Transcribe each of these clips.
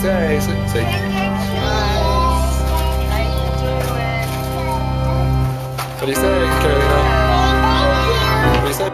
say? Say. What do you say, Carolina? What do you say?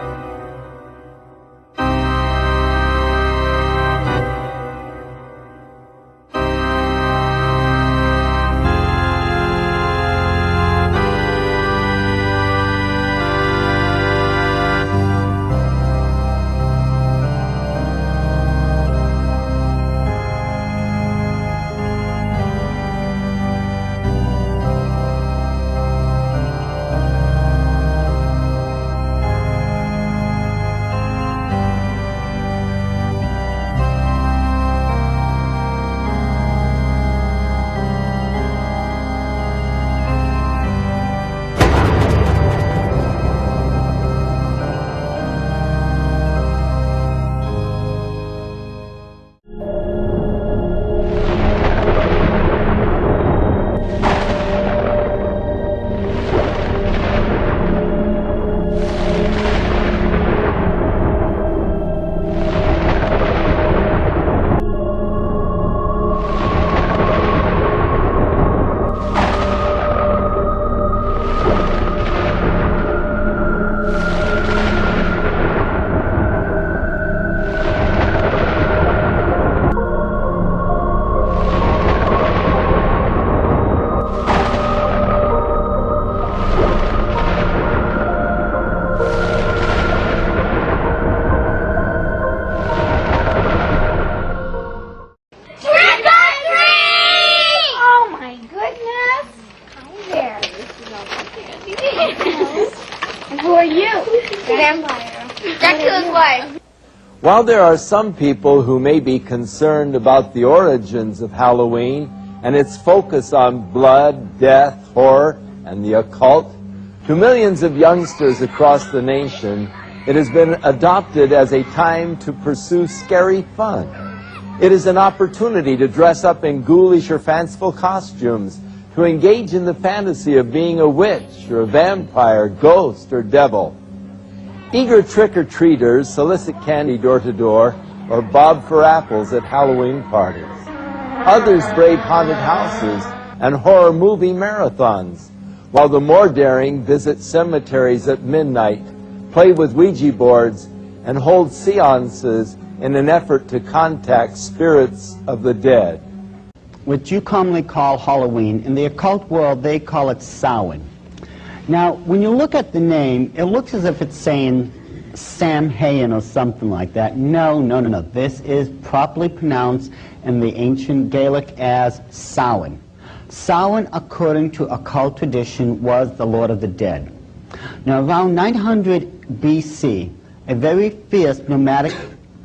Who are you? Vampire. Dracula's wife. While there are some people who may be concerned about the origins of Halloween and its focus on blood, death, horror, and the occult, to millions of youngsters across the nation, it has been adopted as a time to pursue scary fun. It is an opportunity to dress up in ghoulish or fanciful costumes, to engage in the fantasy of being a witch or a vampire, ghost, or devil. Eager trick-or-treaters solicit candy door to door or bob for apples at Halloween parties. Others brave haunted houses and horror movie marathons, while the more daring visit cemeteries at midnight, play with Ouija boards, and hold seances in an effort to contact spirits of the dead. What you commonly call Halloween, in the occult world they call it Samhain. Now, when you look at the name, it looks as if it's saying Samhain or something like that. No. This is properly pronounced in the ancient Gaelic as Samhain. Samhain, according to occult tradition, was the Lord of the Dead. Now, around 900 BC, a very fierce nomadic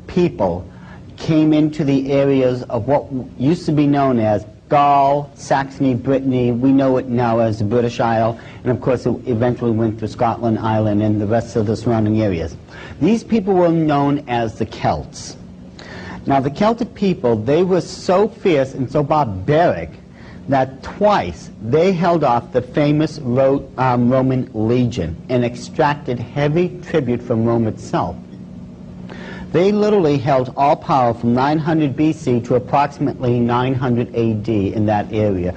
people came into the areas of what used to be known as Gaul, Saxony, Brittany. We know it now as the British Isle, and of course it eventually went to Scotland, Ireland, and the rest of the surrounding areas. These people were known as the Celts. Now, the Celtic people, they were so fierce and so barbaric that twice they held off the famous Roman legion and extracted heavy tribute from Rome itself. They literally held all power from 900 BC to approximately 900 AD in that area.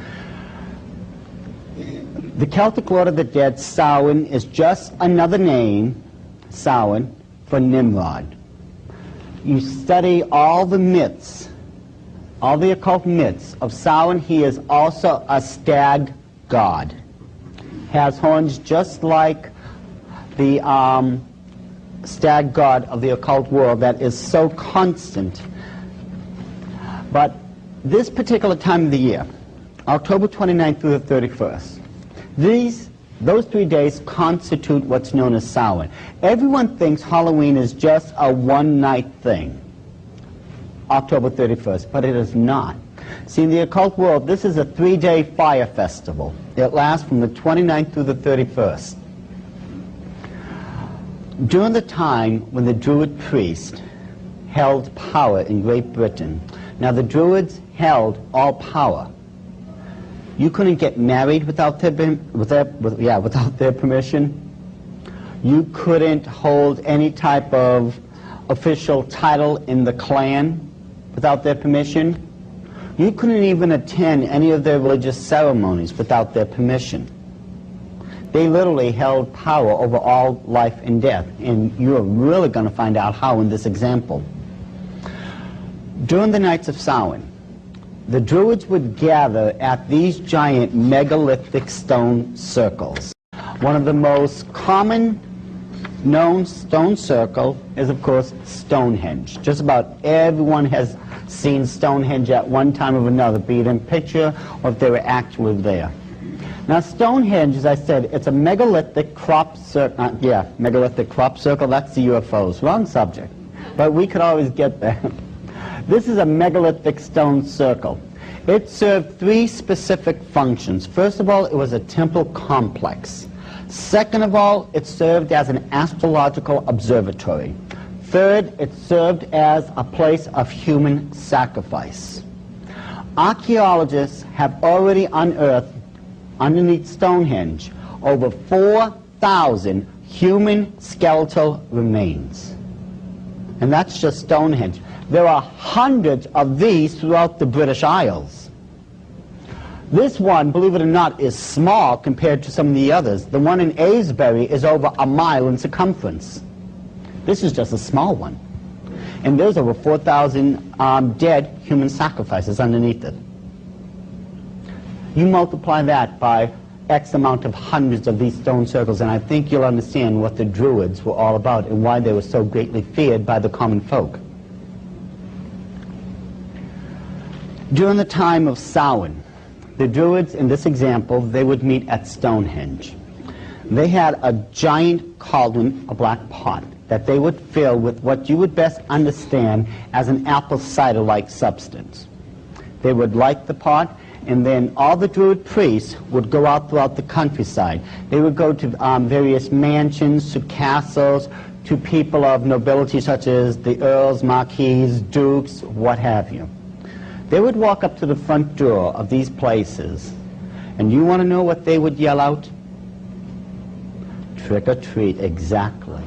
The Celtic Lord of the Dead, Samhain, is just another name, Samhain, for Nimrod. You study all the myths, all the occult myths of Samhain. He is also a stag god. Has horns just like the stag god of the occult world that is so constant. But this particular time of the year, October 29th through the 31st, those 3 days constitute what's known as Samhain. Everyone thinks Halloween is just a one-night thing, October 31st, but it is not. See, in the occult world, this is a 3-day fire festival. It lasts from the 29th through the 31st. During the time when the Druid priest held power in Great Britain, now the Druids held all power. You couldn't get married without their permission. You couldn't hold any type of official title in the clan without their permission. You couldn't even attend any of their religious ceremonies without their permission. They literally held power over all life and death, and you're really going to find out how in this example. During the nights of Samhain, the Druids would gather at these giant megalithic stone circles. One of the most common known stone circle is, of course, Stonehenge. Just about everyone has seen Stonehenge at one time or another, be it in picture or if they were actually there. Now, Stonehenge, as I said, it's a megalithic crop circle. Megalithic crop circle, that's the UFOs. Wrong subject. But we could always get there. This is a megalithic stone circle. It served three specific functions. First of all, it was a temple complex. Second of all, it served as an astrological observatory. Third, it served as a place of human sacrifice. Archaeologists have already unearthed, underneath Stonehenge, over 4,000 human skeletal remains. And that's just Stonehenge. There are hundreds of these throughout the British Isles. This one, believe it or not, is small compared to some of the others. The one in Aylesbury is over a mile in circumference. This is just a small one. And there's over 4,000 dead human sacrifices underneath it. You multiply that by X amount of hundreds of these stone circles, and I think you'll understand what the Druids were all about and why they were so greatly feared by the common folk. During the time of Samhain, the Druids, in this example, they would meet at Stonehenge. They had a giant cauldron, a black pot, that they would fill with what you would best understand as an apple cider-like substance. They would light the pot, and then all the Druid priests would go out throughout the countryside. They would go to various mansions, to castles, to people of nobility such as the earls, marquises, dukes, what have you. They would walk up to the front door of these places, and you want to know what they would yell out? Trick or treat, exactly.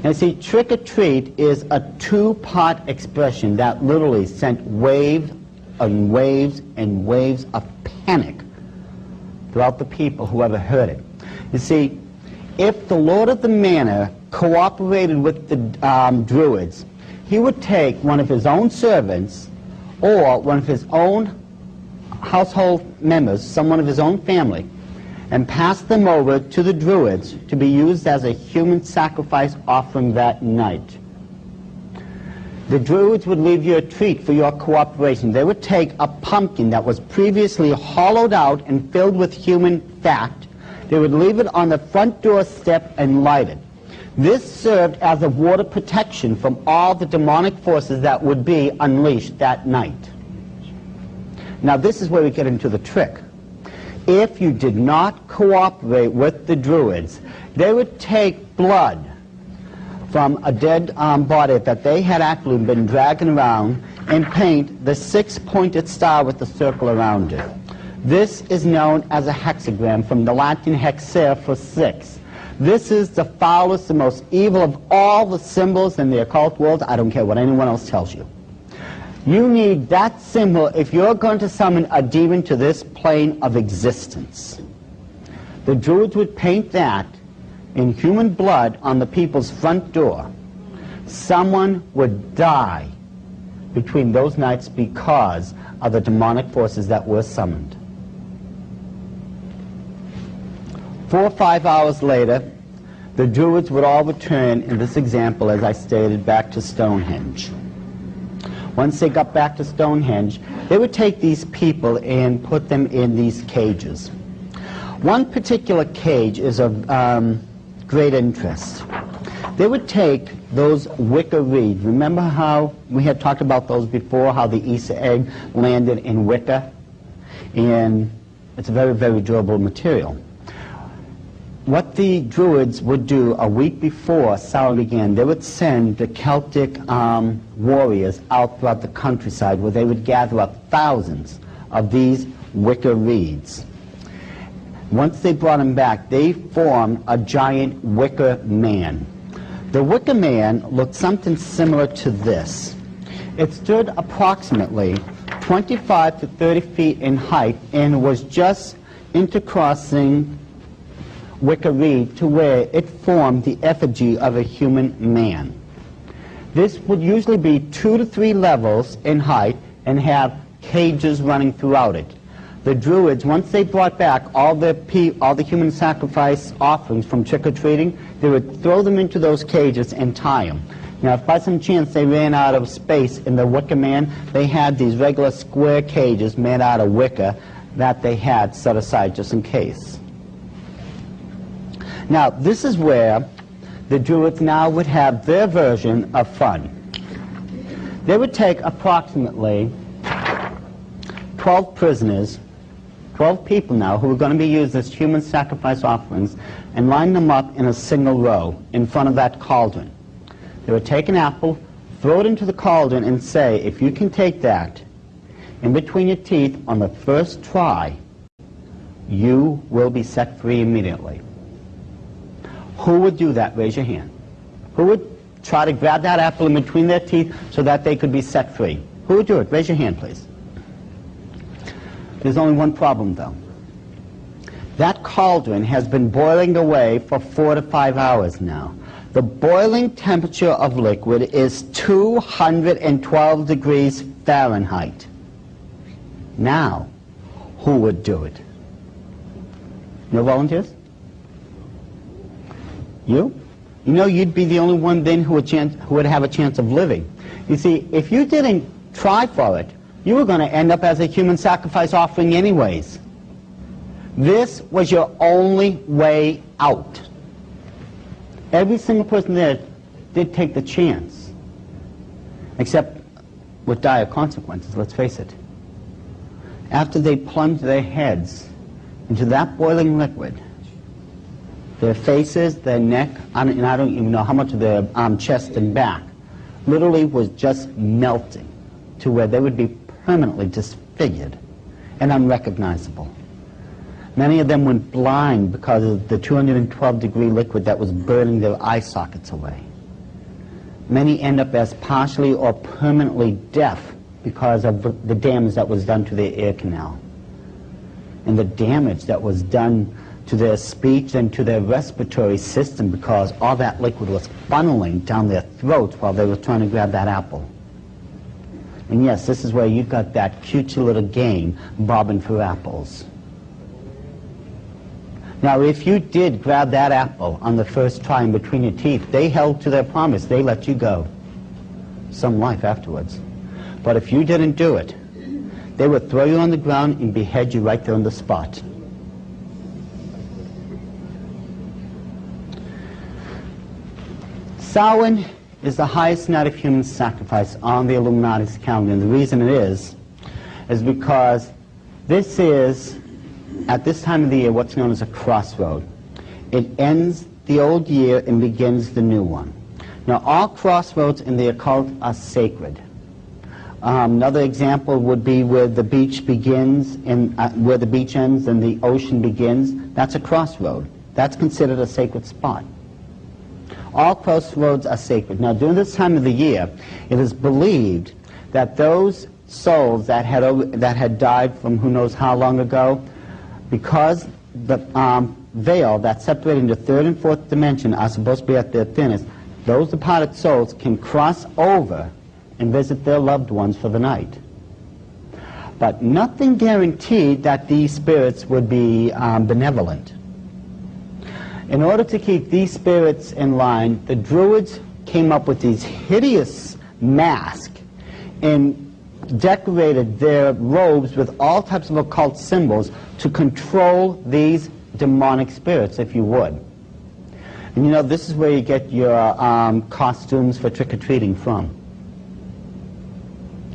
Now see, trick or treat is a two-part expression that literally sent waves and waves and waves of panic throughout the people who ever heard it. You see, if the Lord of the Manor cooperated with the Druids, he would take one of his own servants or one of his own household members, someone of his own family, and pass them over to the Druids to be used as a human sacrifice offering that night. The Druids would leave you a treat for your cooperation. They would take a pumpkin that was previously hollowed out and filled with human fat. They would leave it on the front doorstep and light it. This served as a water protection from all the demonic forces that would be unleashed that night. Now this is where we get into the trick. If you did not cooperate with the Druids, they would take blood from a dead body that they had actually been dragging around and paint the six-pointed star with the circle around it. This is known as a hexagram, from the Latin hexer for six. This is the foulest, the most evil of all the symbols in the occult world. I don't care what anyone else tells you. You need that symbol if you're going to summon a demon to this plane of existence. The Druids would paint that in human blood on the people's front door. Someone would die between those nights because of the demonic forces that were summoned. 4 or 5 hours later, the Druids would all return, in this example, as I stated, back to Stonehenge. Once they got back to Stonehenge, they would take these people and put them in these cages. One particular cage is of great interest. They would take those wicker reeds. Remember how we had talked about those before, how the Easter egg landed in wicker? And it's a very, very durable material. What the Druids would do a week before Samhain began, they would send the Celtic warriors out throughout the countryside where they would gather up thousands of these wicker reeds. Once they brought them back, they formed a giant wicker man. The wicker man looked something similar to this. It stood approximately 25 to 30 feet in height and was just intercrossing wicker reed to where it formed the effigy of a human man. This would usually be 2 to 3 levels in height and have cages running throughout it. The Druids, once they brought back all the human sacrifice offerings from trick-or-treating, they would throw them into those cages and tie them. Now, if by some chance they ran out of space in the wicker man, they had these regular square cages made out of wicker that they had set aside just in case. Now, this is where the Druids now would have their version of fun. They would take approximately 12 prisoners, 12 people now who were going to be used as human sacrifice offerings, and line them up in a single row in front of that cauldron. They would take an apple, throw it into the cauldron, and say, if you can take that in between your teeth on the first try, you will be set free immediately. Who would do that? Raise your hand. Who would try to grab that apple in between their teeth so that they could be set free? Who would do it? Raise your hand, please. There's only one problem, though. That cauldron has been boiling away for 4 to 5 hours now. The boiling temperature of liquid is 212 degrees Fahrenheit. Now, who would do it? No volunteers? You? You know, you'd be the only one then who would have a chance of living. You see, if you didn't try for it, you were going to end up as a human sacrifice offering anyways. This was your only way out. Every single person there did take the chance, except with dire consequences, let's face it. After they plunged their heads into that boiling liquid, their faces, their neck, and I don't even know how much of their chest and back, literally was just melting to where they would be permanently disfigured and unrecognizable. Many of them went blind because of the 212-degree liquid that was burning their eye sockets away. Many end up as partially or permanently deaf because of the damage that was done to their ear canal and the damage that was done to their speech and to their respiratory system because all that liquid was funneling down their throats while they were trying to grab that apple. And yes, this is where you got that cute little game, bobbing for apples. Now, if you did grab that apple on the first try in between your teeth, they held to their promise. They let you go. Some life afterwards. But if you didn't do it, they would throw you on the ground and behead you right there on the spot. Samhain is the highest night of human sacrifice on the Illuminati's calendar. And the reason it is because this is, at this time of the year, what's known as a crossroad. It ends the old year and begins the new one. Now, all crossroads in the occult are sacred. Another example would be where the beach begins and where the beach ends and the ocean begins. That's a crossroad. That's considered a sacred spot. All crossroads are sacred. Now, during this time of the year, it is believed that those souls that had died from who knows how long ago, because the veil that's separating the third and fourth dimension are supposed to be at their thinnest, those departed souls can cross over and visit their loved ones for the night. But nothing guaranteed that these spirits would be benevolent. In order to keep these spirits in line, the Druids came up with these hideous masks and decorated their robes with all types of occult symbols to control these demonic spirits, if you would. And you know, this is where you get your costumes for trick-or-treating from.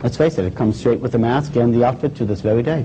Let's face it, it comes straight with the mask and the outfit to this very day.